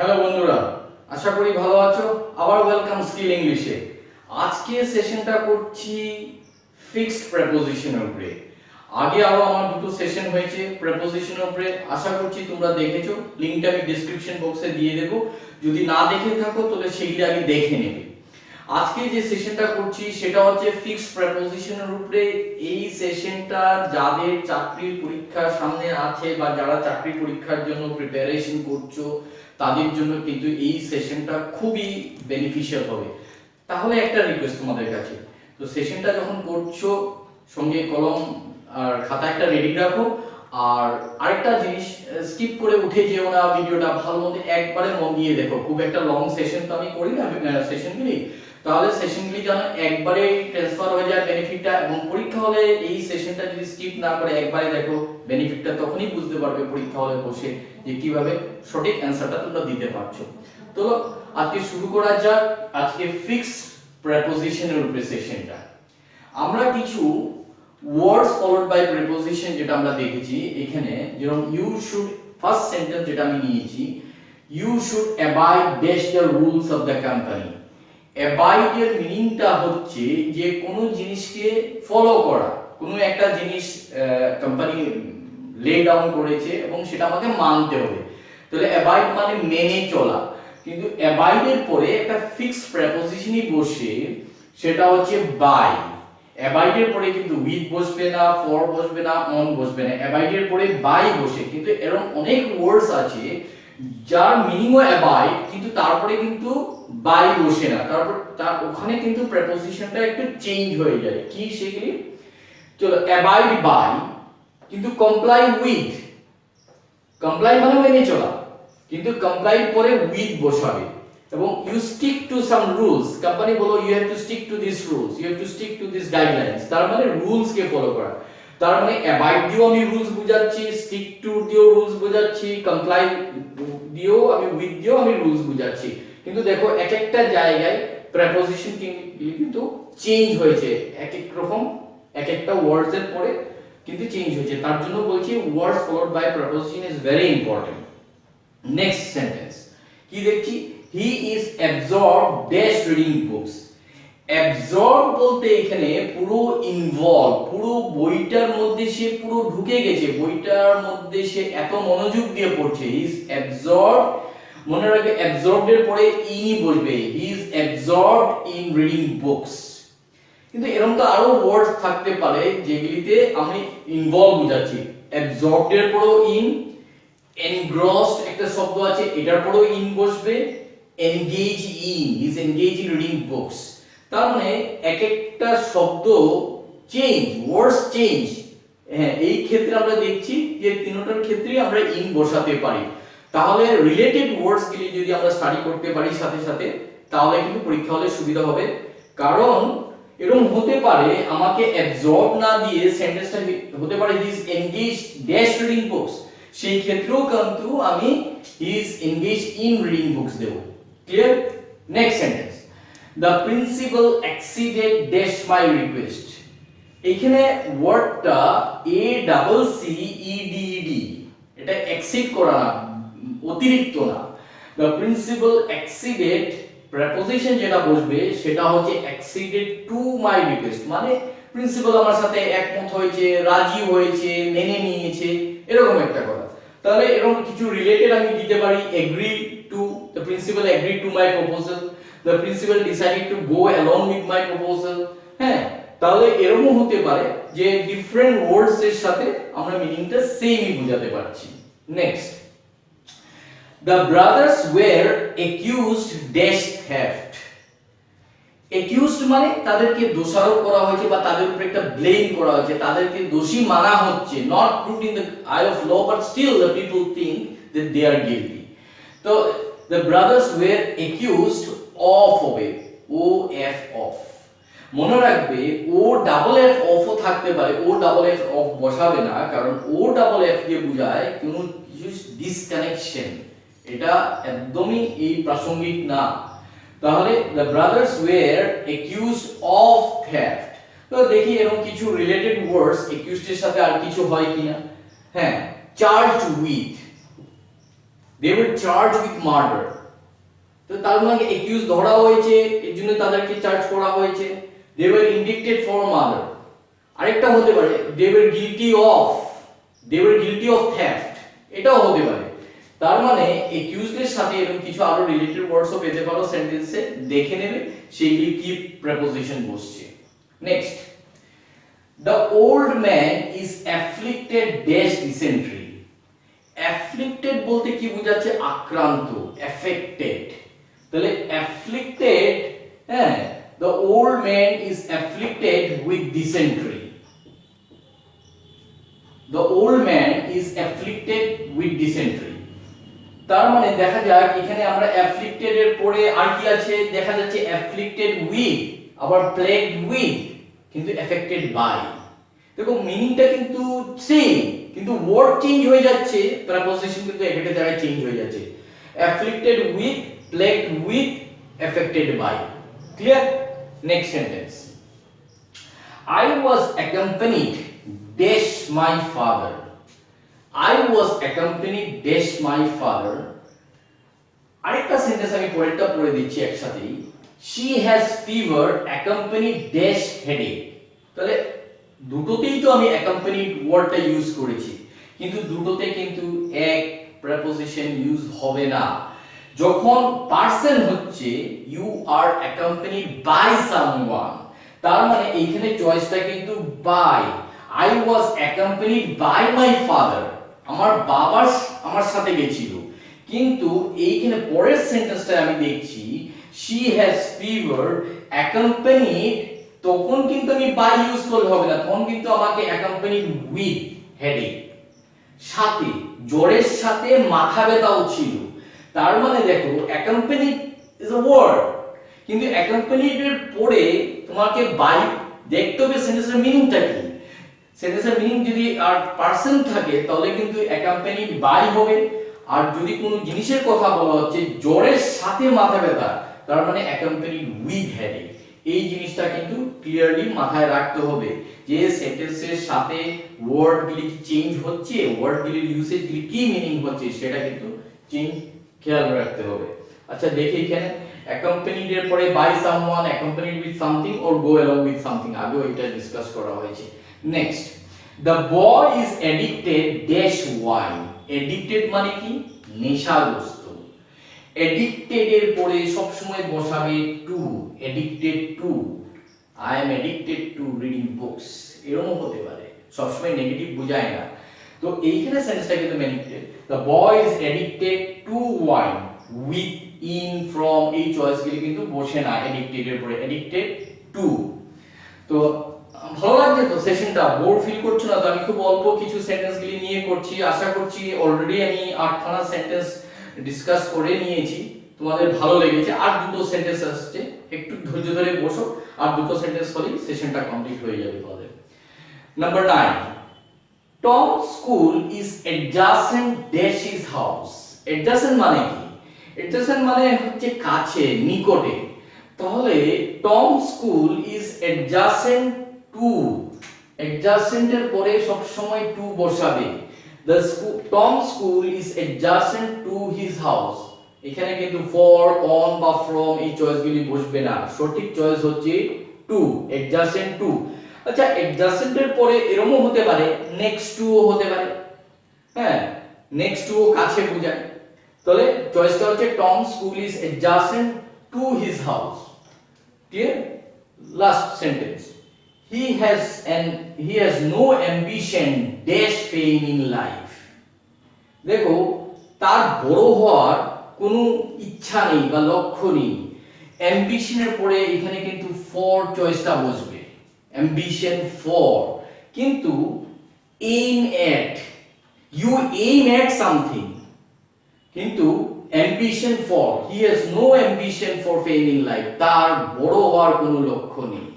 Hello বন্ধুরা, আশা করি ভালো আছো। আবার ওয়েলকাম স্কিল ইংলিশে। আজকে সেশনটা করছি ফিক্সড প্রেপোজিশনের উপরে। আগে আরো আমার দুটো সেশন হয়েছে প্রেপোজিশনের উপরে, আশা করছি তোমরা দেখেছো। লিংকটা আমি ডেসক্রিপশন বক্সে দিয়ে দেবো, যদি না দেখে থাকো তাহলে সেইটা আগে দেখে নেবে। আজকে যে সেশনটা করছি সেটা হচ্ছে ফিক্সড প্রেপোজিশনের উপরে। এই সেশনটা যাদের চাকরির পরীক্ষা সামনে আছে বা যারা চাকরি পরীক্ষার জন্য প্রিপারেশন করছো তাদের জন্য কিন্তু এই সেশনটা খুবই বেনিফিশিয়াল হবে। তাহলে একটা রিকোয়েস্ট তোমাদের কাছে, তো সেশনটা যখন করছো সঙ্গে কলম আর খাতা একটা রেডি রাখো। আর আরেকটা জিনিস, স্কিপ করে উঠে যেও না, ভিডিওটা ভালো মতো একবারে মন দিয়ে দেখো। খুব একটা লং সেশন তো আমি করি না সেশনগুলি, তাহলে সেশনগুলি যেন একবারে ট্রান্সফার হয়ে যায় বেনিফিটটা। এবং পরীক্ষা হলে এই সেশনটা যদি স্কিপ না করে একবারে দেখো, বেনিফিটটা তখনই বুঝতে পারবে পরীক্ষা হলে বসে যে কিভাবে সঠিক অ্যানসারটা তোমরা দিতে পারছো। তো আজকে শুরু করা যাক আজকে ফিক্সড প্রেপোজিশনের উপরে সেশনটা। আমরা কিছু ওয়ার্ডস ফলোড বাই প্রিপোজিশন যেটা আমরা দেখেছি এখানে, যেরকম ইউ শুড, ফার্স্ট সেন্টেন্স যেটা আমি নিয়েছি, you should abide dash the rules of the company. Abide এর মিনিংটা হচ্ছে যে কোনো জিনিসকে ফলো করা, কোনো একটা জিনিস কোম্পানি লে ডাউন করেছে এবং সেটা আমাকে মানতে হবে, তাহলে অ্যাবাইড মানে মেনে চলা। কিন্তু অ্যাবাইড এর পরে একটা ফিক্সড প্রেপোজিশনই বসে, সেটা হচ্ছে বাই। অ্যাবাইড এর পরে কিন্তু উইথ বসবে না, ফর বসবে না, অন বসবে না, অ্যাবাইড এর পরে বাই বসে। কিন্তু এরকম অনেক ওয়ার্ডস আছে যার মিনিংও অ্যাবাইড কিন্তু তারপরে কিন্তু বাই বসে না, তারপর তার ওখানে কিন্তু প্রেপোজিশনটা একটু চেঞ্জ হয়ে যায়। কি সেগুলি? চলো, অ্যাবাইড বাই কিন্তু কমপ্লাই উইথ। কমপ্লাই মানে মেনে চলা, কিন্তু কমপ্লাই পরে উইথ বসাবে। এবং you stick to some rules, company বলো you have to stick to this rules, you have to stick to this guidelines, তার মানে রুলস কে ফলো করা। তার মানে অ্যাবাইড দিও আমি রুলস বুঝাচ্ছি, স্টিক টু দিও রুলস বুঝাচ্ছি, কমপ্লাই দিও আমি উইথ দিও আমি রুলস বুঝাচ্ছি। কিন্তু দেখো এক একটা জায়গায় প্রেপোজিশন কিন্তু চেঞ্জ হয়েছে, এক এক রকম এক একটা ওয়ার্ডস এর পরে কিন্তু চেঞ্জ হয়েছে। তার জন্য বলছি words followed by preposition is very important. Next sentence কি দেখছি, he is absorb dash reading books. Absorb বলতে এখানে পুরো ইনভলভ, পুরো বইটার মধ্যে সে পুরো ঢুকে গেছে, বইটার মধ্যে সে এত মনোযোগ দিয়ে পড়ছে। হি ইজ অ্যাবজর্ব, মনে রাখবে অ্যাবজর্বড এর পরে ইনি বসবে, he is absorbed in reading books. কিন্তু এরকম তো আরো ওয়ার্ড থাকতে পারে যেগুলিতে আমি ইনভলভ বুঝাচ্ছি। অ্যাবজর্বড এর পরেও ইন, এনগ্রসড একটা শব্দ আছে এটার পরেও ইন বসবে, engage in, is engage in reading books. তার মানে এক একটা শব্দ চেঞ্জ, ওয়ার্ডস চেঞ্জ। হ্যাঁ, এই ক্ষেত্রে আমরা দেখছি যে তিনটার ক্ষেত্রেই আমরা ইন বসাতে পারি। তাহলে রিলেটেড ওয়ার্ডস গুলি যদি আমরা স্টাডি করতে পারি সাথে সাথে, তাহলে কিন্তু পরীক্ষা হলে সুবিধা হবে। কারণ এরকম হতে পারে আমাকে অ্যাবজর্ব না দিয়ে সেন্টেন্সটা হতে পারে he is engaged dash reading books, সেই ক্ষেত্রেও কিন্তু আমি he is engaged in reading books দেব। Clear? Next sentence, the principal exceeded dash my request. এখানে ওয়ার্ডটা A double C E D D, এটা এক্সিড করা না, অতিরিক্ত না। দ্য প্রিন্সিপাল এক্সিডেড, প্রেপোজিশন যেটা বসবে সেটা হচ্ছে এক্সিডেড টু মাই রিকোয়েস্ট, মানে প্রিন্সিপাল আমার সাথে একমত হয়েছে, রাজি হয়েছে, মেনে নিয়েছে, এরকম একটা কথা। তাহলে এরকম কিছু রিলেটেড আমি দিতে পারি, agree to, the principal agree to my proposal, the principal decided to go along with my proposal. হ্যাঁ, তাহলে এরকম হতে পারে যে ডিফারেন্ট ওয়ার্ডস এর সাথে আমরা মিনিংটা সেমই বোঝাতে পারছি। Next, the brothers were accused dash theft. accused মানে তাদেরকে দোষারোপ করা হয়েছে বা তাদের উপর একটা ব্লেম করা হয়েছে, তাদেরকে দোষী মানা হচ্ছে, not proved in the eye of law but still the people think that they are guilty. তো the brothers were accused of হবে, o f of, মনে রাখবে ও ডাবল এফ অফ ও থাকতে পারে, ও ডাবল এফ অফ বসাবে না, কারণ O double F দিয়ে বোঝায় কোনো ডিসকানেকশন, এটা একদমই এই প্রাসঙ্গিক না। তাহলে the brothers were accused of theft। তো দেখি এরকম কিছু রিলেটেড ওয়ার্ডস accused এর সাথে আর কিছু হয় কিনা। হ্যাঁ, charged with, they were charged with murder. তো তার মানে অ্যাকিউজ ধরা হয়েছে, এর জন্য তাদেরকে চার্জ করা হয়েছে। they were indicted for murder. আরেকটা হতে পারে they were guilty of theft, এটাও হতে পারে। তার মানে অ্যাকিউজডের সাথে এরকম কিছু আরো রিলেটেড ওয়ার্ডসও পেতে পারো সেন্টেন্সে, দেখে নেবে সেইগুলি কি প্রিপোজিশন বসছে। Next, the old man is afflicted dash dysentery. afflicted বলতে কি বোঝাচ্ছে? আক্রান্ত, affected। তাহলে afflicted, হ্যাঁ, the old man is afflicted with dysentery. the old man is afflicted with dysentery. তার মানে দেখা যাক এখানে আমরা afflicted এর পরে আর কি আছে, দেখা যাচ্ছে afflicted with, আবার plagued with, কিন্তু affected by। দেখো মিনিংটা কিন্তু সেম, কিন্তু ওয়ার্ড চেঞ্জ হয়ে যাচ্ছে, প্রিপোজিশন কিন্তু একটা জায়গায় চেঞ্জ হয়ে যাচ্ছে। afflicted with, plagued with, affected by। Clear? Next sentence, I was accompanied dash my father. I was accompanied dash my father. আরেকটা সেন্টেন্স আমি পরেরটা পড়ে দিচ্ছি একসাথেই, she has fever accompanied dash headache. তাহলে দুটোতেই তো আমি accompanied ওয়ার্ডটা ইউজ করেছি, কিন্তু দুটোতে কিন্তু এক প্রিপোজিশন ইউজ হবে না। যখন পারসন হচ্ছে you are accompanied by someone, তার মানে এইখানে চয়েসটা কিন্তু by। I was accompanied by my father, আমার বাবা আমার সাথে গেছিল, কিন্তু এইখানে পরের সেন্টেন্সটা আমি দেখছি she has fever accompanied, তখন কিন্তু আমি by ইউজ করলে হবে না, তখন কিন্তু আমাকে accompanied with headache, সাথে জ্বরের সাথে মাথা ব্যথাও ছিল। তার মানে দেখো accompanied is a word, কিন্তু accompanied এর পরে তোমাকে by দেখতে হবে সেন্টেন্সের মিনিংটা কি। সেন্টেন্সের মিনিং যদি আর পারসন থাকে তাহলে কিন্তু accompanied by হবে, আর যদি কোনো জিনিসের কথা বলা হচ্ছে জ্বরের সাথে মাথা ব্যথা, তার মানে accompanied with headache। এই জিনিসটা কিন্তু ক্লিয়ারলি মাথায় রাখতে হবে যে সেন্টেন্সের সাথে ওয়ার্ডগুলি কি চেঞ্জ হচ্ছে, ওয়ার্ডগুলির ইউসেজগুলি কি মিনিং হচ্ছে, সেটা কিন্তু চেঞ্জ খেয়াল রাখতে হবে। আচ্ছা দেখি এখানে accompanied এর পরে by someone, accompanied with something or go along with something, আগেও এটা ডিসকাস করা হয়েছে। Next, the boy is addicted dash wine. addicted মানে কি? নেশাগ্রস্ত। addicted এর পরে সব সময় বসাবে to, addicted to, I am addicted to reading books, এরকম হতে পারে, সব সময় নেগেটিভ বোঝায় না। তো এইখানে সেন্সটা কিন্তু addicted, the boy is addicted to wine, with, in, from, এই চয়েসগুলি কিন্তু বসে না addicted এর পরে, addicted to। তো ভালো লাগছে তো সেশনটা? বোর ফিল করছো না তো? আমি খুব অল্প কিছু সেন্টেন্সগুলি নিয়ে করছি, আশা করছি অলরেডি আমি 8খানা সেন্টেন্স ডিসকাস করে নিয়েছি, তোমাদের ভালো লেগেছে। আর দুটো সেন্টেন্স আসছে, একটু ধৈর্য ধরে বসো, আর দুটো সেন্টেন্স হলেই সেশনটা কমপ্লিট হয়ে যাবে তোমাদের। Number 9, Tom's school is adjacent dash his house. adjacent মানে কি? adjacent মানে হচ্ছে কাছে, নিকটে। তাহলে Tom school is adjacent to, adjacent এর পরে সব সময় to বসাবে। the school, Tom school is adjacent to his house, এখানে কিন্তু for, on বা from এই চয়েসগুলি বসবে না, সঠিক চয়েস হচ্ছে to, adjacent to। আচ্ছা adjacent এর পরে এরকমও হতে পারে next to ও হতে পারে, হ্যাঁ, next to ও কাছে বোঝায়। তাহলে চয়েসটা হচ্ছে Tom school is adjacent to his house। clear? last sentence, he has no ambition dash fame in life. দেখো তার বড় হওয়ার কোনো ইচ্ছা নেই বা লক্ষ্য নেই। অ্যাম্বিশনের পরে এখানে কিন্তু ফর চয়েসটা বসবে, অ্যাম্বিশন ফর, কিন্তু aim at, you aim at something, কিন্তু ambition for, he has no ambition for fame in life, তার বড় হওয়ার কোনো লক্ষ্য নেই।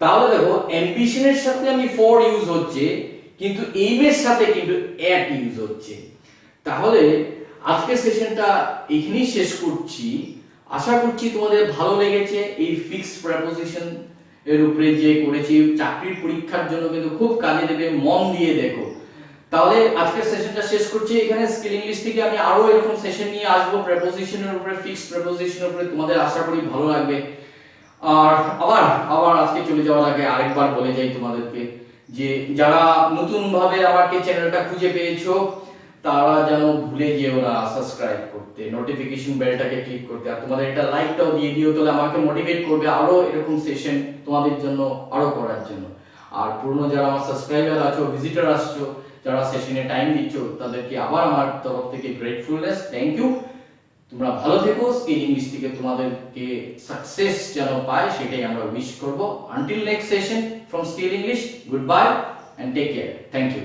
তাহলে দেখো অ্যাম্বিশনের সাথে আমি for ইউজ হচ্ছে, কিন্তু aim এর সাথে কিন্তু at ইউজ হচ্ছে। তাহলে আজকের সেশনটা এখানেই শেষ করছি। আশা করছি তোমাদের ভালো লেগেছে। এই ফিক্সড প্রিপোজিশন এর উপরে যে করেছি, চাকরির পরীক্ষার জন্য কিন্তু খুব কাজে দেবে, মন দিয়ে দেখো। তাহলে আজকের সেশনটা শেষ করছি এখানে। স্কিল ইংলিশ থেকে আমি আরো এরকম সেশন নিয়ে আসবো প্রেপোজিশনের উপরে, ফিক্সড প্রেপোজিশনের উপরে। তোমাদের আশা করি ভালো লাগবে। আর আবার আজকে চলে যাওয়ার আগে আরেকবার বলে যাই তোমাদেরকে যে যারা নতুন ভাবে আমাকে চ্যানেলটা খুঁজে পেয়েছো তারা যেন ভুলে যেও না সাবস্ক্রাইব করতে, নোটিফিকেশন বেলটাকে ক্লিক করতে, আর তোমাদের একটা লাইকটাও দিয়ে দিও, তাহলে আমাকে মোটিভেট করবে আরো এরকম সেশন তোমাদের জন্য আরো করার জন্য। আর পুরনো যারা আমার সাবস্ক্রাইবার আছো, ভিজিটর আসছো, যারা সেশনে টাইম দিচ্ছ, তাদেরকে আবার আমার তরফ থেকে গ্রেটফুলনেস, থ্যাংক ইউ। তোমরা ভালো থেকো। স্কিল ইংলিশ থেকে তোমাদেরকে সাকসেস যেন পায় সেটাই আমরা উইশ করব। Until next session from skill English, good bye and take care. Thank you.